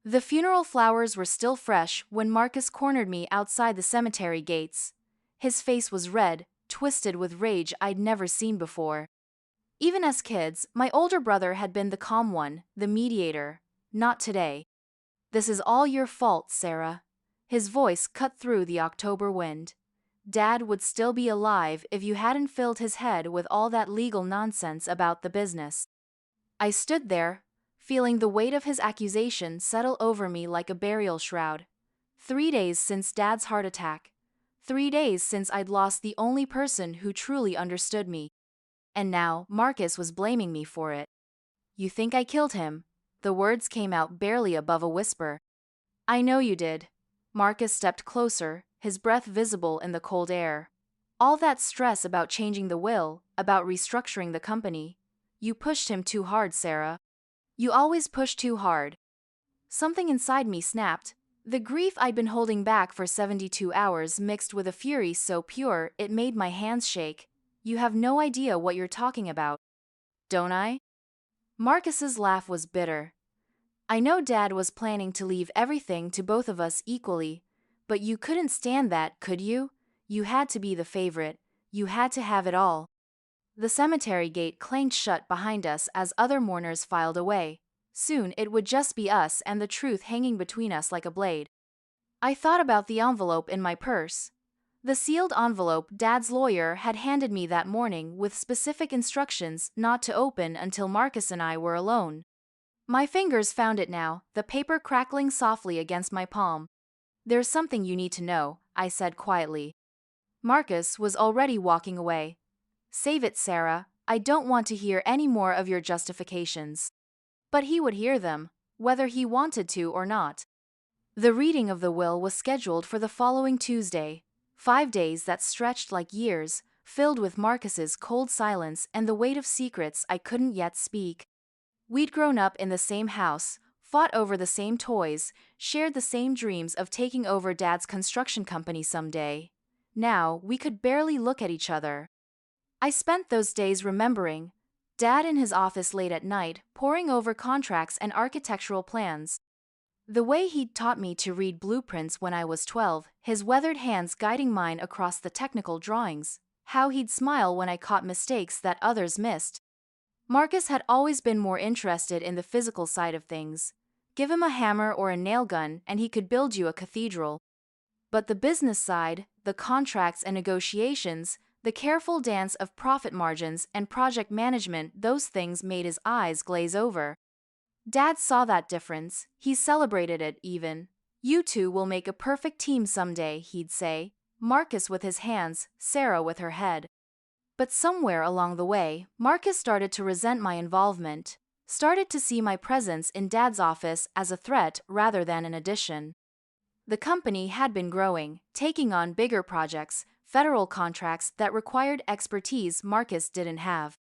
The funeral flowers were still fresh when Marcus cornered me outside the cemetery gates. His face was red, twisted with rage I'd never seen before. Even as kids, my older brother had been the calm one, the mediator. Not today. "This is all your fault, Sarah." His voice cut through the October wind. "Dad would still be alive if you hadn't filled his head with all that legal nonsense about the business." I stood there, feeling the weight of his accusation settle over me like a burial shroud. 3 days since Dad's heart attack. 3 days since I'd lost the only person who truly understood me. And now Marcus was blaming me for it. "You think I killed him?" The words came out barely above a whisper. "I know you did." Marcus stepped closer, his breath visible in the cold air. "All that stress about changing the will, about restructuring the company. You pushed him too hard, Sarah. You always push too hard." Something inside me snapped. The grief I'd been holding back for 72 hours mixed with a fury so pure it made my hands shake. "You have no idea what you're talking about." "Don't I?" Marcus's laugh was bitter. "I know Dad was planning to leave everything to both of us equally, but you couldn't stand that, could you? You had to be the favorite. You had to have it all." The cemetery gate clanged shut behind us as other mourners filed away. Soon it would just be us and the truth hanging between us like a blade. I thought about the envelope in my purse. The sealed envelope Dad's lawyer had handed me that morning with specific instructions not to open until Marcus and I were alone. My fingers found it now, the paper crackling softly against my palm. "There's something you need to know," I said quietly. Marcus was already walking away. "Save it, Sarah. I don't want to hear any more of your justifications." But he would hear them, whether he wanted to or not. The reading of the will was scheduled for the following Tuesday. 5 days that stretched like years, filled with Marcus's cold silence and the weight of secrets I couldn't yet speak. We'd grown up in the same house, fought over the same toys, shared the same dreams of taking over Dad's construction company someday. Now, we could barely look at each other. I spent those days remembering. Dad in his office late at night, poring over contracts and architectural plans. The way he'd taught me to read blueprints when I was 12, his weathered hands guiding mine across the technical drawings. How he'd smile when I caught mistakes that others missed. Marcus had always been more interested in the physical side of things. Give him a hammer or a nail gun and he could build you a cathedral. But the business side, the contracts and negotiations, the careful dance of profit margins and project management, those things made his eyes glaze over. Dad saw that difference. He celebrated it even. "You two will make a perfect team someday," he'd say. Marcus with his hands, Sarah with her head. But somewhere along the way, Marcus started to resent my involvement, started to see my presence in Dad's office as a threat rather than an addition. The company had been growing, taking on bigger projects, federal contracts that required expertise Marcus didn't have.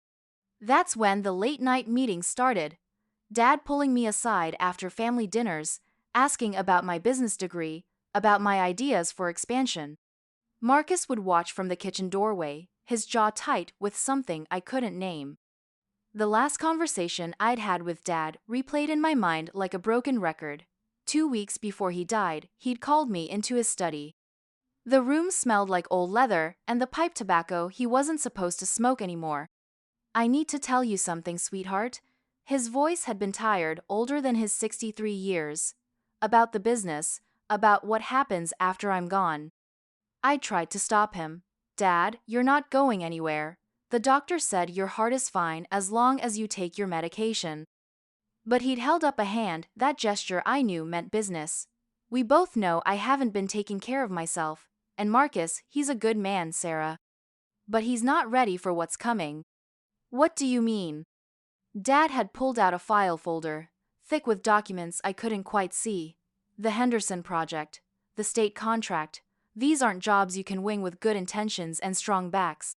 That's when the late-night meetings started. Dad pulling me aside after family dinners, asking about my business degree, about my ideas for expansion. Marcus would watch from the kitchen doorway, his jaw tight with something I couldn't name. The last conversation I'd had with Dad replayed in my mind like a broken record. 2 weeks before he died, he'd called me into his study. The room smelled like old leather and the pipe tobacco he wasn't supposed to smoke anymore. "I need to tell you something, sweetheart." His voice had been tired, older than his 63 years. "About the business, about what happens after I'm gone." I tried to stop him. "Dad, you're not going anywhere. The doctor said your heart is fine as long as you take your medication." But he'd held up a hand, that gesture I knew meant business. "We both know I haven't been taking care of myself. And Marcus, he's a good man, Sarah. But he's not ready for what's coming." "What do you mean?" Dad had pulled out a file folder, thick with documents I couldn't quite see. "The Henderson project. The state contract. These aren't jobs you can wing with good intentions and strong backs.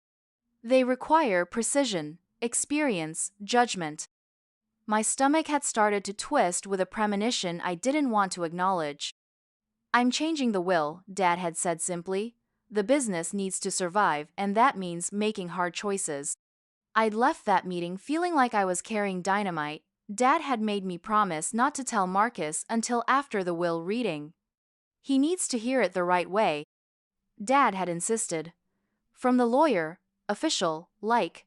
They require precision, experience, judgment." My stomach had started to twist with a premonition I didn't want to acknowledge. "I'm changing the will," Dad had said simply. "The business needs to survive, and that means making hard choices." I'd left that meeting feeling like I was carrying dynamite. Dad had made me promise not to tell Marcus until after the will reading. He needs to hear it the right way. Dad had insisted. From the lawyer, official, like.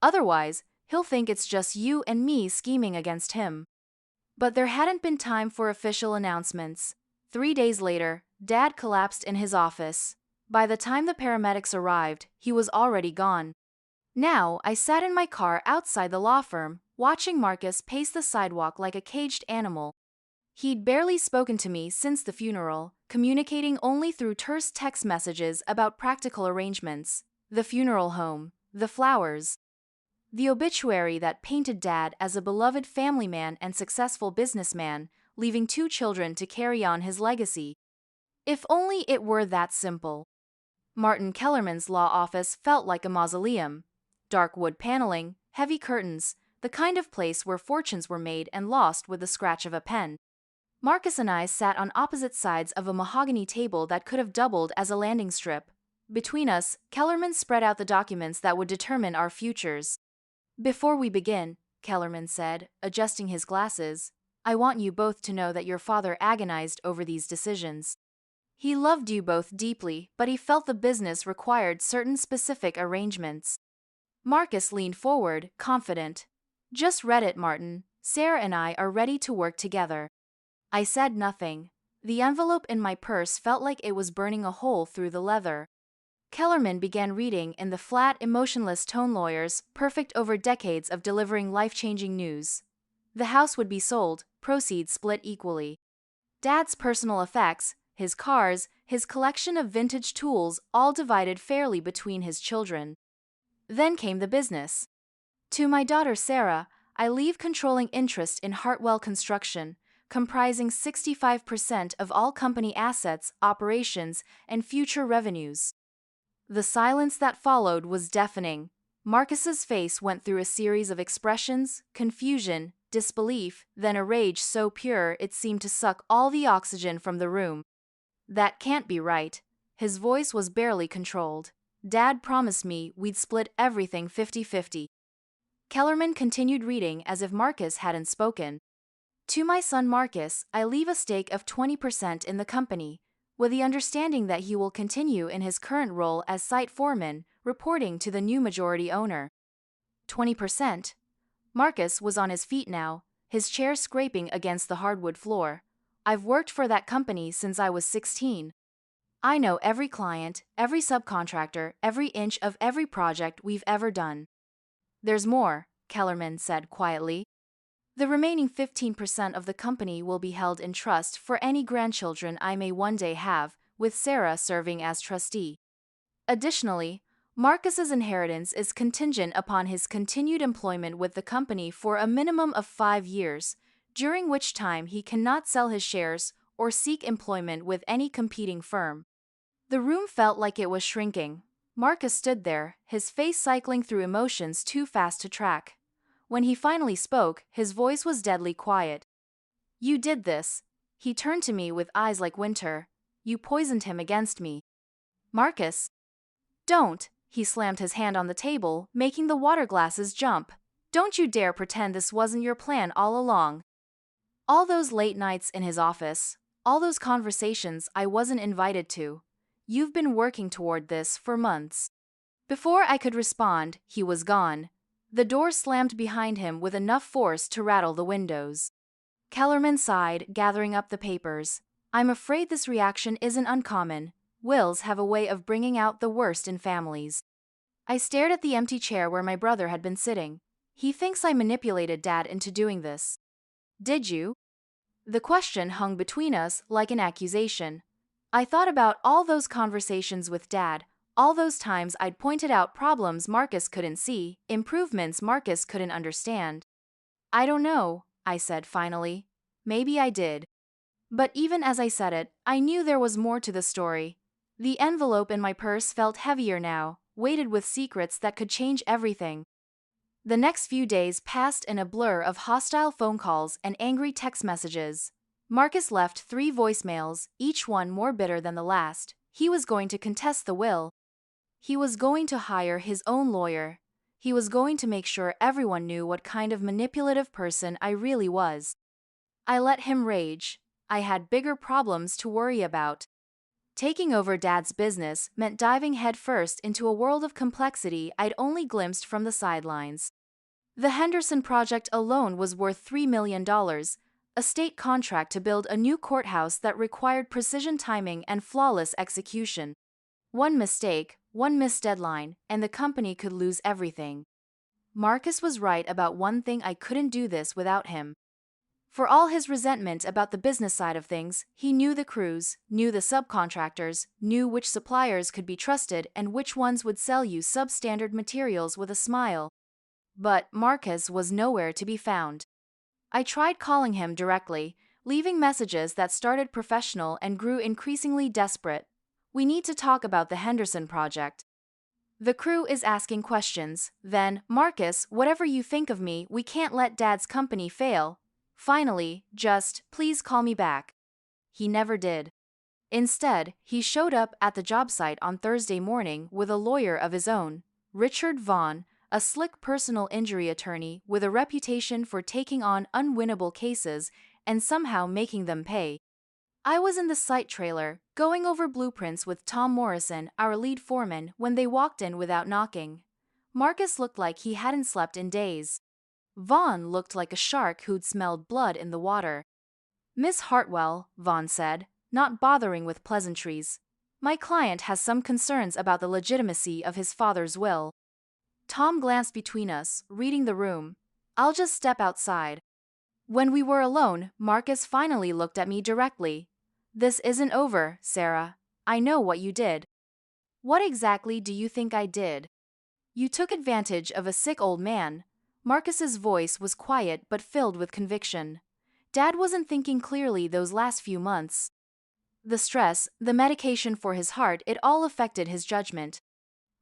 Otherwise, he'll think it's just you and me scheming against him. But there hadn't been time for official announcements. 3 days later, Dad collapsed in his office. By the time the paramedics arrived, he was already gone. Now, I sat in my car outside the law firm, watching Marcus pace the sidewalk like a caged animal. He'd barely spoken to me since the funeral, communicating only through terse text messages about practical arrangements, the funeral home, the flowers. The obituary that painted Dad as a beloved family man and successful businessman, leaving 2 children to carry on his legacy. If only it were that simple. Martin Kellerman's law office felt like a mausoleum. Dark wood paneling, heavy curtains, the kind of place where fortunes were made and lost with the scratch of a pen. Marcus and I sat on opposite sides of a mahogany table that could have doubled as a landing strip. Between us, Kellerman spread out the documents that would determine our futures. "Before we begin," Kellerman said, adjusting his glasses, "I want you both to know that your father agonized over these decisions. He loved you both deeply, but he felt the business required certain specific arrangements." Marcus leaned forward, confident. "Just read it, Martin. Sarah and I are ready to work together." I said nothing. The envelope in my purse felt like it was burning a hole through the leather. Kellerman began reading in the flat, emotionless tone lawyers, perfect over decades of delivering life-changing news. The house would be sold, proceeds split equally. Dad's personal effects, his cars, his collection of vintage tools, all divided fairly between his children. Then came the business. "To my daughter Sarah, I leave controlling interest in Hartwell Construction, comprising 65% of all company assets, operations, and future revenues." The silence that followed was deafening. Marcus's face went through a series of expressions: confusion, disbelief, then a rage so pure it seemed to suck all the oxygen from the room. "That can't be right." His voice was barely controlled. "Dad promised me we'd split everything 50-50. Kellerman continued reading as if Marcus hadn't spoken. "To my son Marcus, I leave a stake of 20% in the company, with the understanding that he will continue in his current role as site foreman, reporting to the new majority owner." 20%? Marcus was on his feet now, his chair scraping against the hardwood floor. "I've worked for that company since I was 16. I know every client, every subcontractor, every inch of every project we've ever done." "There's more," Kellerman said quietly. "The remaining 15% of the company will be held in trust for any grandchildren I may one day have, with Sarah serving as trustee. Additionally, Marcus's inheritance is contingent upon his continued employment with the company for a minimum of 5 years, during which time he cannot sell his shares or seek employment with any competing firm." The room felt like it was shrinking. Marcus stood there, his face cycling through emotions too fast to track. When he finally spoke, his voice was deadly quiet. "You did this." He turned to me with eyes like winter. "You poisoned him against me." "Marcus." "Don't." He slammed his hand on the table, making the water glasses jump. "Don't you dare pretend this wasn't your plan all along. All those late nights in his office, all those conversations I wasn't invited to. You've been working toward this for months." Before I could respond, he was gone. The door slammed behind him with enough force to rattle the windows. Kellerman sighed, gathering up the papers. "I'm afraid this reaction isn't uncommon. Wills have a way of bringing out the worst in families." I stared at the empty chair where my brother had been sitting. "He thinks I manipulated Dad into doing this." "Did you?" The question hung between us like an accusation. I thought about all those conversations with Dad, all those times I'd pointed out problems Marcus couldn't see, improvements Marcus couldn't understand. "I don't know," I said finally. "Maybe I did." But even as I said it, I knew there was more to the story. The envelope in my purse felt heavier now, weighted with secrets that could change everything. The next few days passed in a blur of hostile phone calls and angry text messages. Marcus left 3 voicemails, each one more bitter than the last. He was going to contest the will. He was going to hire his own lawyer. He was going to make sure everyone knew what kind of manipulative person I really was. I let him rage. I had bigger problems to worry about. Taking over Dad's business meant diving headfirst into a world of complexity I'd only glimpsed from the sidelines. The Henderson project alone was worth $3 million, a state contract to build a new courthouse that required precision timing and flawless execution. One mistake, one missed deadline, and the company could lose everything. Marcus was right about one thing: I couldn't do this without him. For all his resentment about the business side of things, he knew the crews, knew the subcontractors, knew which suppliers could be trusted and which ones would sell you substandard materials with a smile. But Marcus was nowhere to be found. I tried calling him directly, leaving messages that started professional and grew increasingly desperate. We need to talk about the Henderson project. The crew is asking questions. Then, Marcus, whatever you think of me, we can't let Dad's company fail. Finally, just, please call me back. He never did. Instead, he showed up at the job site on Thursday morning with a lawyer of his own, Richard Vaughn, a slick personal injury attorney with a reputation for taking on unwinnable cases and somehow making them pay. I was in the site trailer, going over blueprints with Tom Morrison, our lead foreman, when they walked in without knocking. Marcus looked like he hadn't slept in days. Vaughn looked like a shark who'd smelled blood in the water. "Miss Hartwell," Vaughn said, not bothering with pleasantries, "my client has some concerns about the legitimacy of his father's will." Tom glanced between us, reading the room. "I'll just step outside." When we were alone, Marcus finally looked at me directly. "This isn't over, Sarah. I know what you did." "What exactly do you think I did?" "You took advantage of a sick old man." Marcus's voice was quiet but filled with conviction. Dad wasn't thinking clearly those last few months. The stress, the medication for his heart, it all affected his judgment.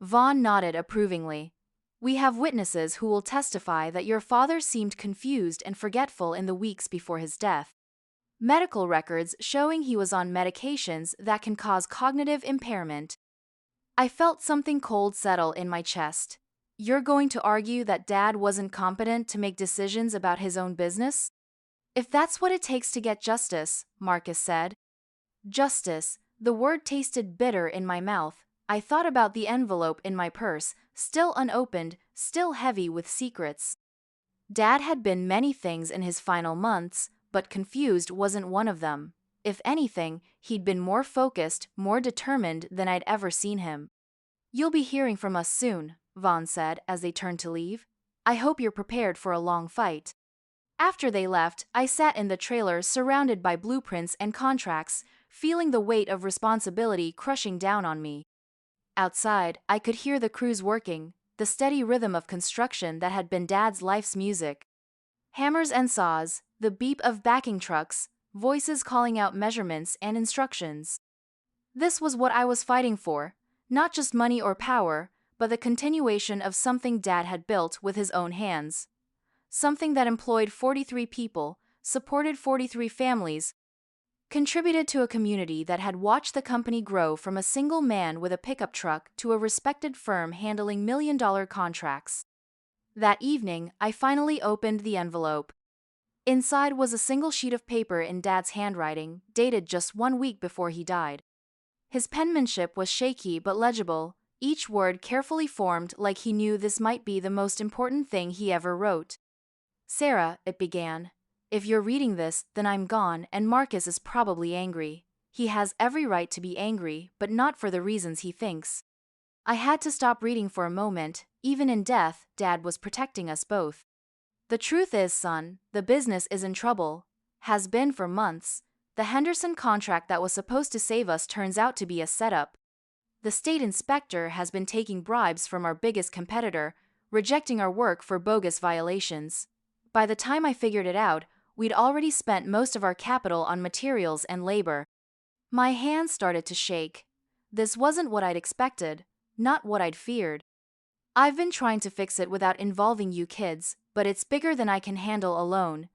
Vaughn nodded approvingly. "We have witnesses who will testify that your father seemed confused and forgetful in the weeks before his death. Medical records showing he was on medications that can cause cognitive impairment." I felt something cold settle in my chest. "You're going to argue that Dad wasn't competent to make decisions about his own business?" "If that's what it takes to get justice," Marcus said. Justice, the word tasted bitter in my mouth. I thought about the envelope in my purse, still unopened, still heavy with secrets. Dad had been many things in his final months, but confused wasn't one of them. If anything, he'd been more focused, more determined than I'd ever seen him. "You'll be hearing from us soon," Vaughn said as they turned to leave. "I hope you're prepared for a long fight." After they left, I sat in the trailer surrounded by blueprints and contracts, feeling the weight of responsibility crushing down on me. Outside, I could hear the crews working, the steady rhythm of construction that had been Dad's life's music. Hammers and saws, the beep of backing trucks, voices calling out measurements and instructions. This was what I was fighting for, not just money or power, but the continuation of something Dad had built with his own hands. Something that employed 43 people, supported 43 families, contributed to a community that had watched the company grow from a single man with a pickup truck to a respected firm handling million-dollar contracts. That evening, I finally opened the envelope. Inside was a single sheet of paper in Dad's handwriting, dated just 1 week before he died. His penmanship was shaky but legible, each word carefully formed like he knew this might be the most important thing he ever wrote. "Sarah," it began, "if you're reading this, then I'm gone, and Marcus is probably angry. He has every right to be angry, but not for the reasons he thinks." I had to stop reading for a moment. Even in death, Dad was protecting us both. "The truth is, son, the business is in trouble. Has been for months. The Henderson contract that was supposed to save us turns out to be a setup. The state inspector has been taking bribes from our biggest competitor, rejecting our work for bogus violations. By the time I figured it out, we'd already spent most of our capital on materials and labor." My hands started to shake. This wasn't what I'd expected, not what I'd feared. "I've been trying to fix it without involving you kids, but it's bigger than I can handle alone.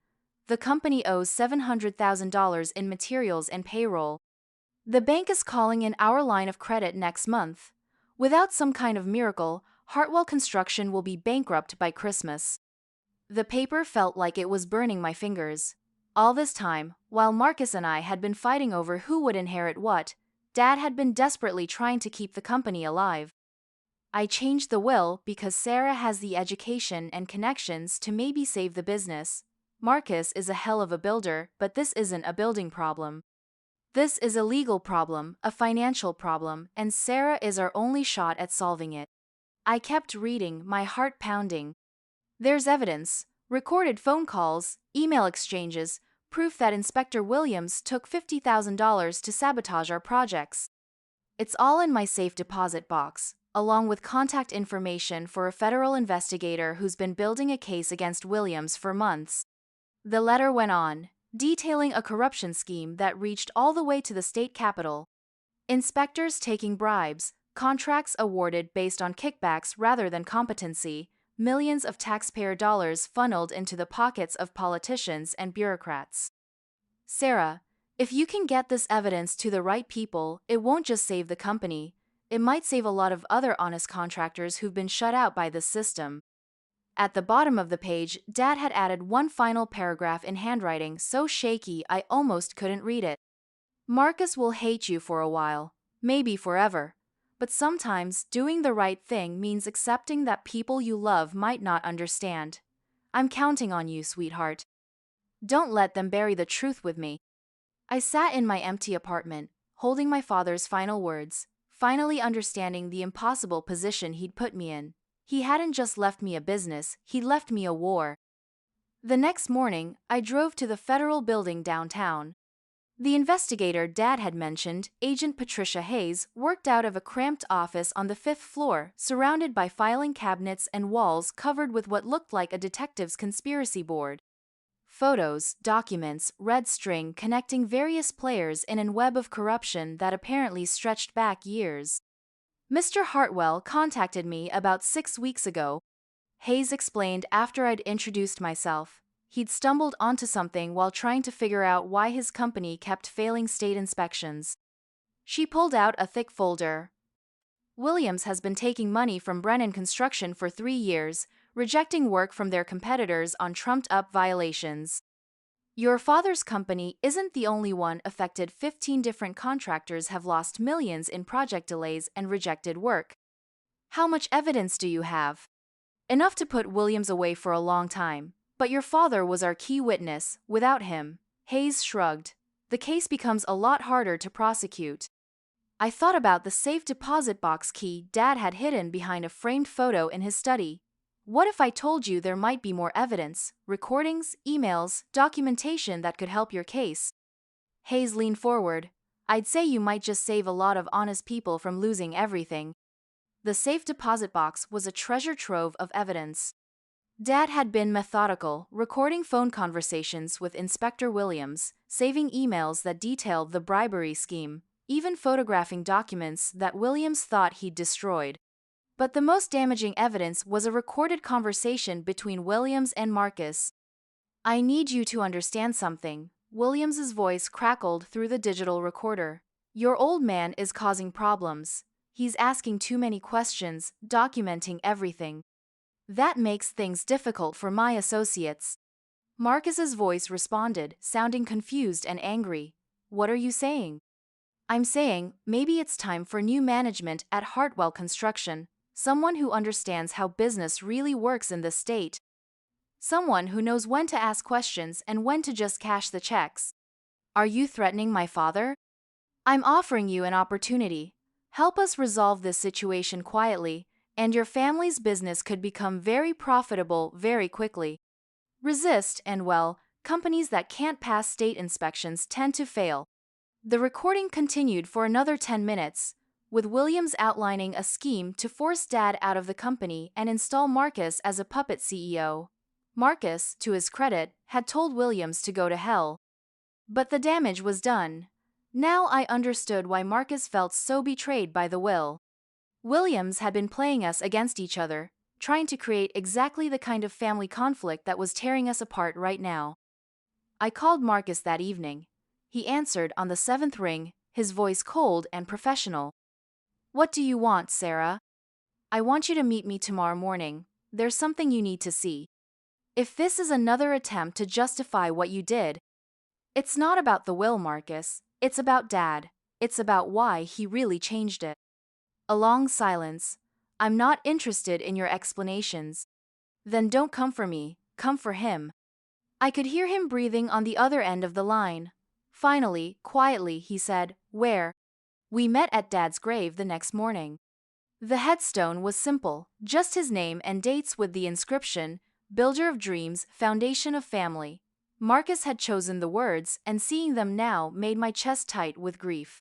The company owes $700,000 in materials and payroll. The bank is calling in our line of credit next month. Without some kind of miracle, Hartwell Construction will be bankrupt by Christmas. The paper felt like it was burning my fingers. All this time, while Marcus and I had been fighting over who would inherit what, Dad had been desperately trying to keep the company alive. I changed the will because Sarah has the education and connections to maybe save the business. Marcus is a hell of a builder, but this isn't a building problem. This is a legal problem, a financial problem, and Sarah is our only shot at solving it. I kept reading, my heart pounding. There's evidence, recorded phone calls, email exchanges, proof that Inspector Williams took $50,000 to sabotage our projects. It's all in my safe deposit box, along with contact information for a federal investigator who's been building a case against Williams for months. The letter went on, detailing a corruption scheme that reached all the way to the state capitol. Inspectors taking bribes, contracts awarded based on kickbacks rather than competency, millions of taxpayer dollars funneled into the pockets of politicians and bureaucrats. Sarah, if you can get this evidence to the right people, it won't just save the company, it might save a lot of other honest contractors who've been shut out by this system. At the bottom of the page, Dad had added one final paragraph in handwriting so shaky I almost couldn't read it. Marcus will hate you for a while, maybe forever. But sometimes doing the right thing means accepting that people you love might not understand. I'm counting on you, sweetheart. Don't let them bury the truth with me. I sat in my empty apartment, holding my father's final words, finally understanding the impossible position he'd put me in. He hadn't just left me a business, he'd left me a war. The next morning, I drove to the federal building downtown. The investigator Dad had mentioned, Agent Patricia Hayes, worked out of a cramped office on the 5th floor, surrounded by filing cabinets and walls covered with what looked like a detective's conspiracy board. Photos, documents, red string connecting various players in a web of corruption that apparently stretched back years. Mr. Hartwell contacted me about 6 weeks ago. Hayes explained after I'd introduced myself. He'd stumbled onto something while trying to figure out why his company kept failing state inspections. She pulled out a thick folder. Williams has been taking money from Brennan Construction for 3 years, rejecting work from their competitors on trumped-up violations. Your father's company isn't the only one affected. 15 different contractors have lost millions in project delays and rejected work. How much evidence do you have? Enough to put Williams away for a long time. But your father was our key witness. Without him, Hayes shrugged, the case becomes a lot harder to prosecute. I thought about the safe deposit box key Dad had hidden behind a framed photo in his study. What if I told you there might be more evidence, recordings, emails, documentation that could help your case? Hayes leaned forward. I'd say you might just save a lot of honest people from losing everything. The safe deposit box was a treasure trove of evidence. Dad had been methodical, recording phone conversations with Inspector Williams, saving emails that detailed the bribery scheme, even photographing documents that Williams thought he'd destroyed. But the most damaging evidence was a recorded conversation between Williams and Marcus. I need you to understand something. Williams's voice crackled through the digital recorder. Your old man is causing problems. He's asking too many questions, documenting everything. That makes things difficult for my associates. Marcus's voice responded, sounding confused and angry. What are you saying? I'm saying, maybe it's time for new management at Hartwell Construction, someone who understands how business really works in this state. Someone who knows when to ask questions and when to just cash the checks. Are you threatening my father? I'm offering you an opportunity. Help us resolve this situation quietly, and your family's business could become very profitable very quickly. Resist, and well, companies that can't pass state inspections tend to fail. The recording continued for another 10 minutes, with Williams outlining a scheme to force Dad out of the company and install Marcus as a puppet CEO. Marcus, to his credit, had told Williams to go to hell. But the damage was done. Now I understood why Marcus felt so betrayed by the will. Williams had been playing us against each other, trying to create exactly the kind of family conflict that was tearing us apart right now. I called Marcus that evening. He answered on the 7th ring, his voice cold and professional. What do you want, Sarah? I want you to meet me tomorrow morning. There's something you need to see. If this is another attempt to justify what you did, it's not about the will, Marcus. It's about Dad. It's about why he really changed it. A long silence. I'm not interested in your explanations. Then don't come for me, come for him. I could hear him breathing on the other end of the line. Finally, quietly, he said, "Where?" We met at Dad's grave the next morning. The headstone was simple, just his name and dates with the inscription, "Builder of Dreams, Foundation of Family." Marcus had chosen the words, and seeing them now made my chest tight with grief.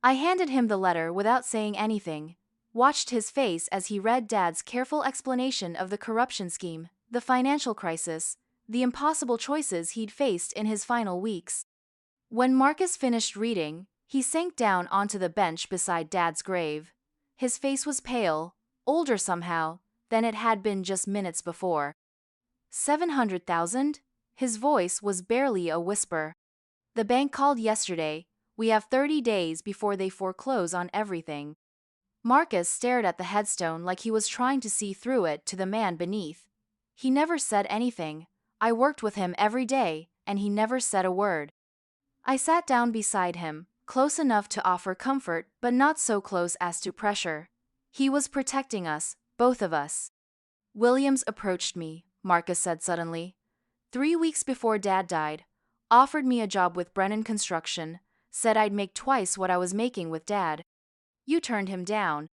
I handed him the letter without saying anything, watched his face as he read Dad's careful explanation of the corruption scheme, the financial crisis, the impossible choices he'd faced in his final weeks. When Marcus finished reading, he sank down onto the bench beside Dad's grave. His face was pale, older somehow, than it had been just minutes before. 700,000? His voice was barely a whisper. The bank called yesterday. We have 30 days before they foreclose on everything. Marcus stared at the headstone like he was trying to see through it to the man beneath. He never said anything. I worked with him every day, and he never said a word. I sat down beside him, close enough to offer comfort but not so close as to pressure. He was protecting us, both of us. Williams approached me, Marcus said suddenly. 3 weeks before Dad died, offered me a job with Brennan Construction, said I'd make twice what I was making with Dad. You turned him down.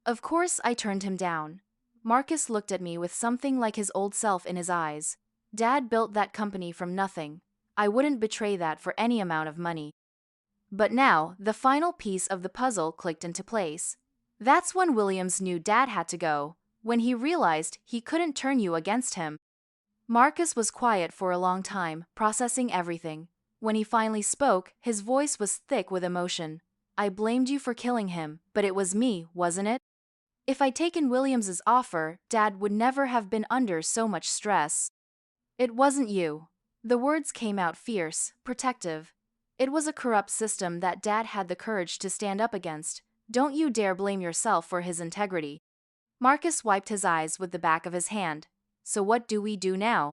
Of course I turned him down. Marcus looked at me with something like his old self in his eyes. Dad built that company from nothing. I wouldn't betray that for any amount of money. But now, the final piece of the puzzle clicked into place. That's when Williams knew Dad had to go, when he realized he couldn't turn you against him. Marcus was quiet for a long time, processing everything. When he finally spoke, his voice was thick with emotion. I blamed you for killing him, but it was me, wasn't it? If I'd taken Williams's offer, Dad would never have been under so much stress. It wasn't you. The words came out fierce, protective. It was a corrupt system that Dad had the courage to stand up against. Don't you dare blame yourself for his integrity. Marcus wiped his eyes with the back of his hand. So what do we do now?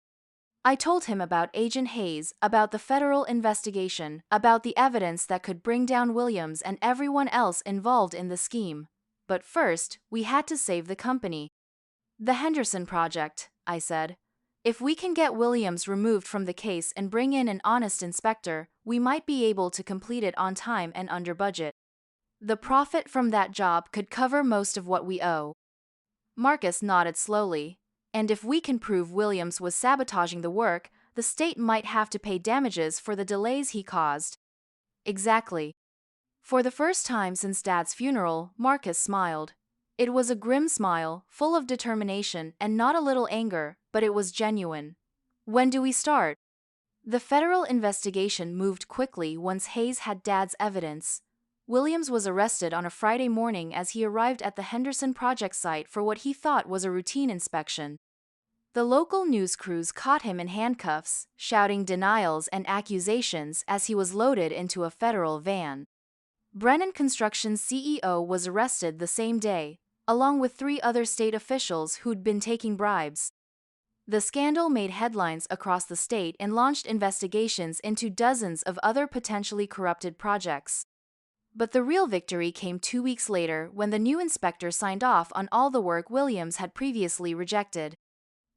I told him about Agent Hayes, about the federal investigation, about the evidence that could bring down Williams and everyone else involved in the scheme. But first, we had to save the company. The Henderson Project, I said. If we can get Williams removed from the case and bring in an honest inspector, we might be able to complete it on time and under budget. The profit from that job could cover most of what we owe. Marcus nodded slowly. And if we can prove Williams was sabotaging the work, the state might have to pay damages for the delays he caused. Exactly. For the first time since Dad's funeral, Marcus smiled. It was a grim smile, full of determination and not a little anger, but it was genuine. When do we start? The federal investigation moved quickly once Hayes had Dad's evidence. Williams was arrested on a Friday morning as he arrived at the Henderson Project site for what he thought was a routine inspection. The local news crews caught him in handcuffs, shouting denials and accusations as he was loaded into a federal van. Brennan Construction's CEO was arrested the same day, along with 3 other state officials who'd been taking bribes. The scandal made headlines across the state and launched investigations into dozens of other potentially corrupted projects. But the real victory came 2 weeks later when the new inspector signed off on all the work Williams had previously rejected.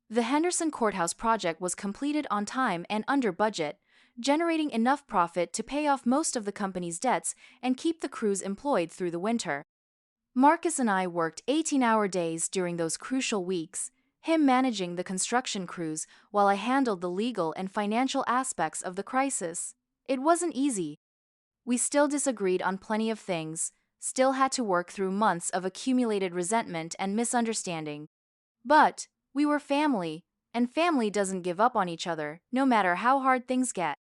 The Henderson Courthouse project was completed on time and under budget, generating enough profit to pay off most of the company's debts and keep the crews employed through the winter. Marcus and I worked 18-hour days during those crucial weeks, him managing the construction crews while I handled the legal and financial aspects of the crisis. It wasn't easy. We still disagreed on plenty of things, still had to work through months of accumulated resentment and misunderstanding. But we were family, and family doesn't give up on each other, no matter how hard things get.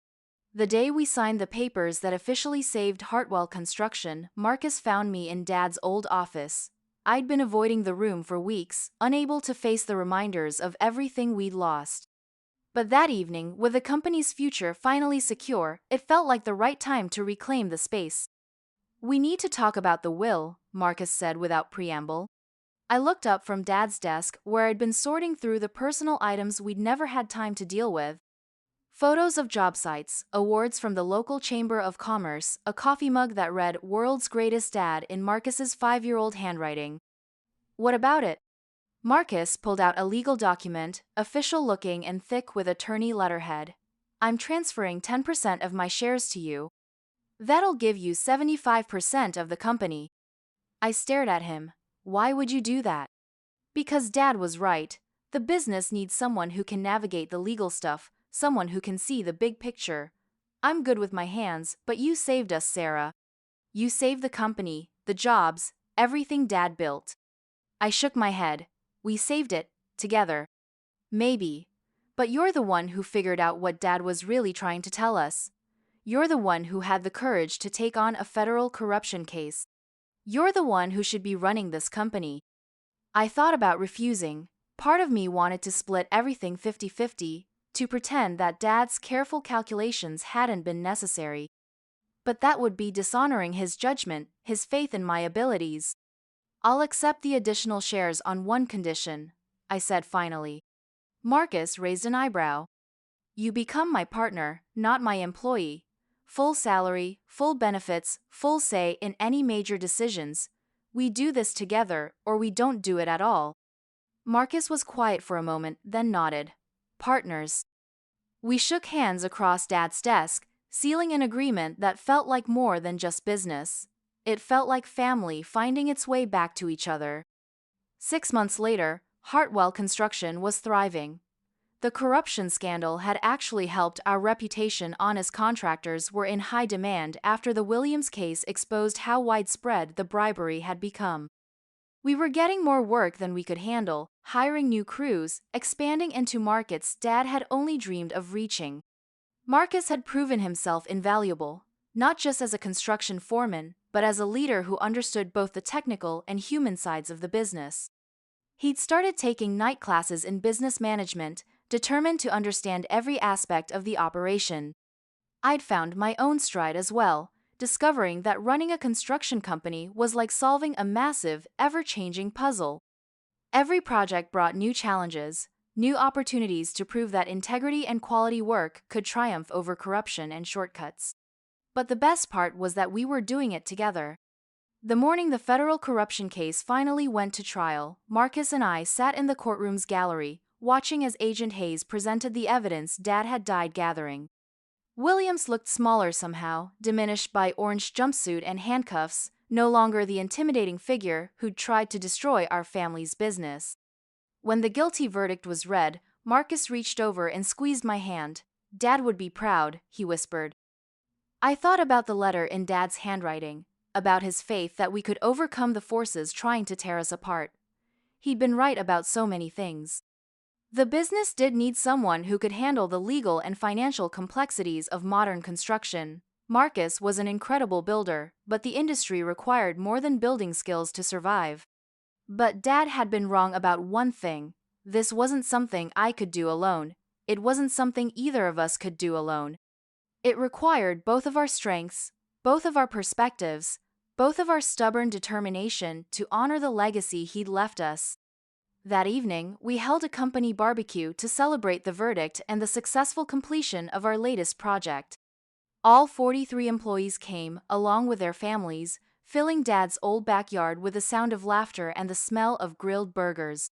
The day we signed the papers that officially saved Hartwell Construction, Marcus found me in Dad's old office. I'd been avoiding the room for weeks, unable to face the reminders of everything we'd lost. But that evening, with the company's future finally secure, it felt like the right time to reclaim the space. We need to talk about the will, Marcus said without preamble. I looked up from Dad's desk where I'd been sorting through the personal items we'd never had time to deal with. Photos of job sites, awards from the local Chamber of Commerce, a coffee mug that read "World's Greatest Dad" in Marcus's 5-year-old handwriting. What about it? Marcus pulled out a legal document, official looking and thick with attorney letterhead. I'm transferring 10% of my shares to you. That'll give you 75% of the company. I stared at him. Why would you do that? Because Dad was right. The business needs someone who can navigate the legal stuff, someone who can see the big picture. I'm good with my hands, but you saved us, Sarah. You saved the company, the jobs, everything Dad built. I shook my head. We saved it, together. Maybe. But you're the one who figured out what Dad was really trying to tell us. You're the one who had the courage to take on a federal corruption case. You're the one who should be running this company. I thought about refusing. Part of me wanted to split everything 50-50, to pretend that Dad's careful calculations hadn't been necessary. But that would be dishonoring his judgment, his faith in my abilities. I'll accept the additional shares on one condition, I said finally. Marcus raised an eyebrow. You become my partner, not my employee. Full salary, full benefits, full say in any major decisions. We do this together, or we don't do it at all. Marcus was quiet for a moment, then nodded. Partners. We shook hands across Dad's desk, sealing an agreement that felt like more than just business. It felt like family finding its way back to each other. 6 months later, Hartwell Construction was thriving. The corruption scandal had actually helped our reputation. Honest contractors were in high demand after the Williams case exposed how widespread the bribery had become. We were getting more work than we could handle, hiring new crews, expanding into markets Dad had only dreamed of reaching. Marcus had proven himself invaluable, not just as a construction foreman, but as a leader who understood both the technical and human sides of the business. He'd started taking night classes in business management, determined to understand every aspect of the operation. I'd found my own stride as well, discovering that running a construction company was like solving a massive, ever-changing puzzle. Every project brought new challenges, new opportunities to prove that integrity and quality work could triumph over corruption and shortcuts. But the best part was that we were doing it together. The morning the federal corruption case finally went to trial, Marcus and I sat in the courtroom's gallery, watching as Agent Hayes presented the evidence Dad had died gathering. Williams looked smaller somehow, diminished by orange jumpsuit and handcuffs, no longer the intimidating figure who'd tried to destroy our family's business. When the guilty verdict was read, Marcus reached over and squeezed my hand. Dad would be proud, he whispered. I thought about the letter in Dad's handwriting, about his faith that we could overcome the forces trying to tear us apart. He'd been right about so many things. The business did need someone who could handle the legal and financial complexities of modern construction. Marcus was an incredible builder, but the industry required more than building skills to survive. But Dad had been wrong about one thing. This wasn't something I could do alone. It wasn't something either of us could do alone. It required both of our strengths, both of our perspectives, both of our stubborn determination to honor the legacy he'd left us. That evening, we held a company barbecue to celebrate the verdict and the successful completion of our latest project. All 43 employees came, along with their families, filling Dad's old backyard with the sound of laughter and the smell of grilled burgers.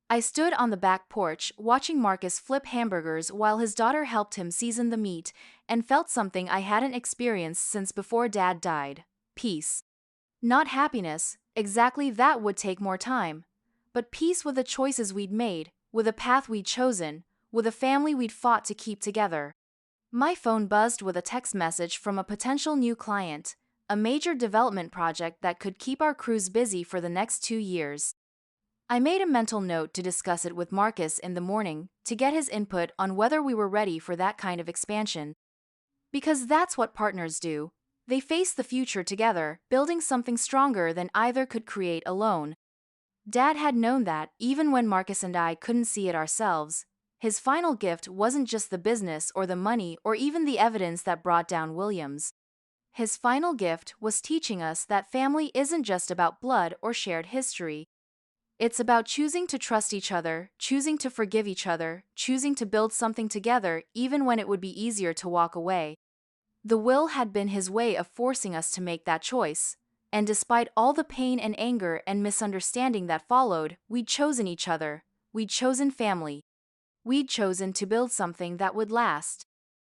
I stood on the back porch, watching Marcus flip hamburgers while his daughter helped him season the meat, and felt something I hadn't experienced since before Dad died. Peace. Not happiness, exactly, that would take more time. But peace with the choices we'd made, with a path we'd chosen, with a family we'd fought to keep together. My phone buzzed with a text message from a potential new client, a major development project that could keep our crews busy for the next 2 years. I made a mental note to discuss it with Marcus in the morning, to get his input on whether we were ready for that kind of expansion. Because that's what partners do. They face the future together, building something stronger than either could create alone. Dad had known that, even when Marcus and I couldn't see it ourselves. His final gift wasn't just the business or the money or even the evidence that brought down Williams. His final gift was teaching us that family isn't just about blood or shared history. It's about choosing to trust each other, choosing to forgive each other, choosing to build something together even when it would be easier to walk away. The will had been his way of forcing us to make that choice, and despite all the pain and anger and misunderstanding that followed, we'd chosen each other, we'd chosen family. We'd chosen to build something that would last.